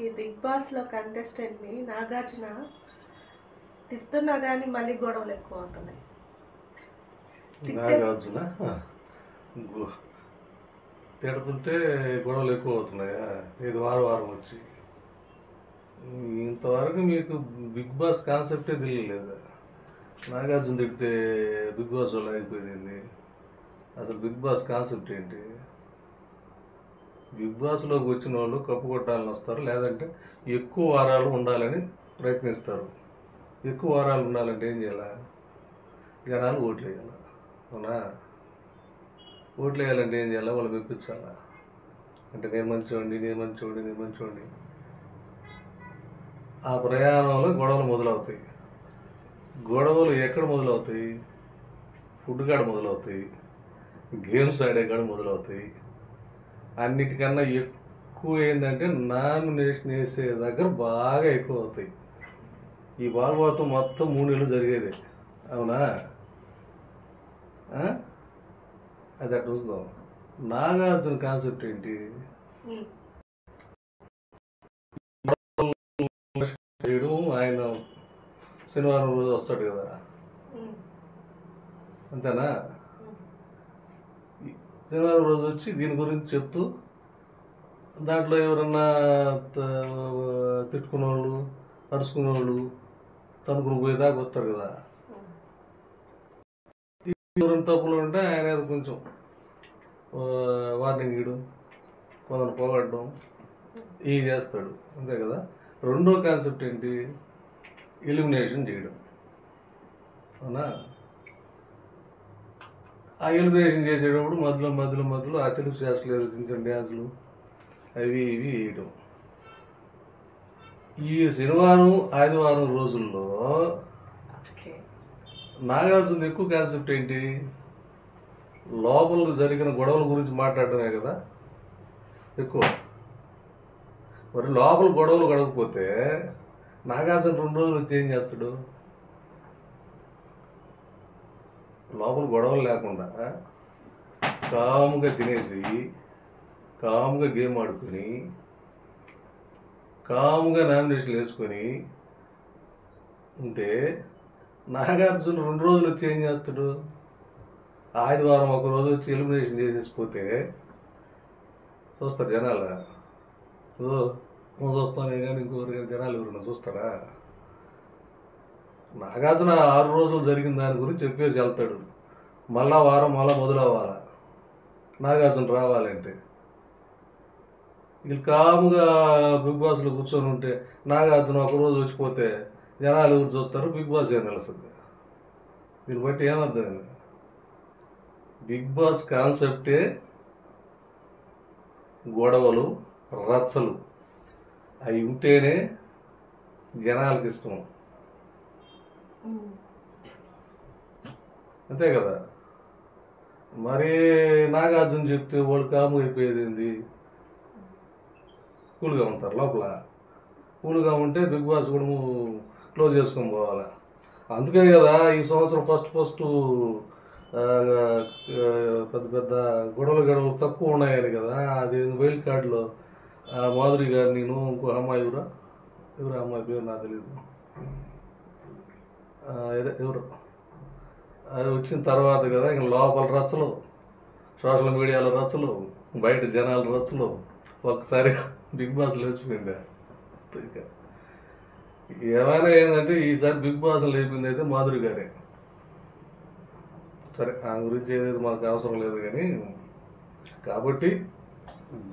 ఈ బిగ్ బాస్లో కంటెస్టెంట్ని నాగార్జున తిడుతున్నా కానీ మళ్ళీ గొడవలు ఎక్కువ అవుతున్నాయి. నాగార్జున తిడుతుంటే గొడవలు ఎక్కువ అవుతున్నాయా? ఇది వారం వచ్చి ఇంతవరకు మీకు బిగ్ బాస్ కాన్సెప్టే తెలియలేదు. నాగార్జున తిడితే బిగ్ బాస్ వాళ్ళు అయిపోయింది. అసలు బిగ్ బాస్ కాన్సెప్ట్ ఏంటి? బిగ్ బాస్లోకి వచ్చిన వాళ్ళు కప్పు కొట్టాలని వస్తారు, లేదంటే ఎక్కువ వారాలు ఉండాలని ప్రయత్నిస్తారు. ఎక్కువ వారాలు ఉండాలంటే ఏం చేయాలి? జనాలు ఓట్లు వేయాలి. అవునా? ఓట్లు వేయాలంటే ఏం చేయాలి? వాళ్ళు మెప్పించాలా? అంటే నేను మంచివాడిని. ఆ ప్రయాణంలో గొడవలు మొదలవుతాయి. గొడవలు ఎక్కడ మొదలవుతాయి? ఫుడ్ కాడ మొదలవుతాయి, గేమ్స్ ఆడే కాడ మొదలవుతాయి. అన్నిటికన్నా ఎక్కువ ఏంటంటే నామినేషన్ వేసే దగ్గర బాగా ఎక్కువ అవుతాయి. ఈ భాగవతం మొత్తం 3 నెలలు జరిగేది. అవునా? అది అట్లా చూద్దాం. నాగార్జున కాన్సెప్ట్ ఏంటి? ఆయన శనివారం రోజు వస్తాడు కదా, అంతేనా? శనివారం రోజు వచ్చి దీని గురించి చెప్తూ దాంట్లో ఎవరన్నా తిట్టుకునే వాళ్ళు, అరుచుకునే వాళ్ళు తణుకుని పోయేదాకా వస్తారు కదా. ఎవరైనా తప్పులు ఉంటే ఆయన కొంచెం వార్నింగ్ ఇవ్వడం, కొందరు పోగొట్టడం ఇవి చేస్తాడు, అంతే కదా. రెండో కాన్సెప్ట్ ఏంటి? ఎలిమినేషన్ చేయడం. అవునా? ఆ ఎలిమినేషన్ చేసేటప్పుడు మధ్యలో ఆ చెలుపు చేస్తలేదు చిన్న చిన్న డ్యాన్సులు అవి ఇవి వేయడం. ఈ శనివారం ఆదివారం రోజుల్లో నాగార్జున ఎక్కువ కాన్సెప్ట్ ఏంటి? లోపల జరిగిన గొడవల గురించి మాట్లాడటమే కదా ఎక్కువ. మరి లోపల గొడవలు గడవకపోతే నాగార్జున 2 రోజులు వచ్చి ఏం చేస్తాడు? లోపల గొడవలు లేకుండా కాముగా తినేసి, కాముగా గేమ్ ఆడుకొని, కాముగా నామినేషన్లు వేసుకొని ఉంటే నాగార్జున 2 రోజులు వచ్చి ఏం చేస్తాడు? ఆదివారం 1 రోజు వచ్చి ఎలిమినేషన్ చేసేసిపోతే చూస్తారు జనాలు. నువ్వు చూస్తానే కానీ ఇంకొకరు కానీ జనాలు ఎవరన్నా చూస్తారా? నాగార్జున 6 రోజులు జరిగిన దాని గురించి చెప్పేసి వెళ్తాడు. మళ్ళా వారం మొదలవ్వాలా నాగార్జున రావాలంటే. వీళ్ళు కాముగా బిగ్ బాస్లో కూర్చొని ఉంటే నాగార్జున 1 రోజు వచ్చిపోతే జనాలు ఎవరు చూస్తారు? బిగ్ బాస్ ఏం నిలుస్తుంది? దీన్ని బట్టి ఏమర్థమైంది? బిగ్ బాస్ కాన్సెప్టే గొడవలు, రచ్చలు అవి ఉంటేనే జనాలకు ఇష్టం, అంతే కదా. మరి నాగార్జున చెప్తే వాళ్ళు కాము అయిపోయేది ఏంది? కూల్గా ఉంటారు లోపల. కూల్గా ఉంటే బిగ్ బాస్ కూడా క్లోజ్ చేసుకొని పోవాలి. అందుకే కదా ఈ సంవత్సరం ఫస్ట్ పెద్ద గొడవలు తక్కువ ఉన్నాయని కదా. అది వైల్డ్ కార్డులో మాధురి గారు, నేను ఇంకో అమ్మాయి ఎవరు అమ్మాయి పేరు నాకు తెలియదు, ఎవరు అది వచ్చిన తర్వాత కదా ఇంక లోపల రచ్చలు, సోషల్ మీడియాలో రచ్చలు, బయట జనాల రచ్చలు ఒకసారి బిగ్ బాస్ లేచిపోయింది. ఏమైనా ఏంటంటే ఈసారి బిగ్ బాస్ లేపింది అయితే మాధురి గారే. సరే ఆ గురించి ఏదైతే మనకు అవసరం లేదు కానీ. కాబట్టి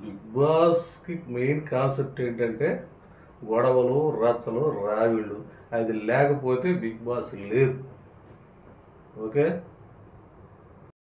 బిగ్ బాస్కి మెయిన్ కాన్సెప్ట్ ఏంటంటే గొడవలు, రచ్చలు, రావిళ్ళు. అది లేకపోతే బిగ్ బాస్ లేదు. ఓకే.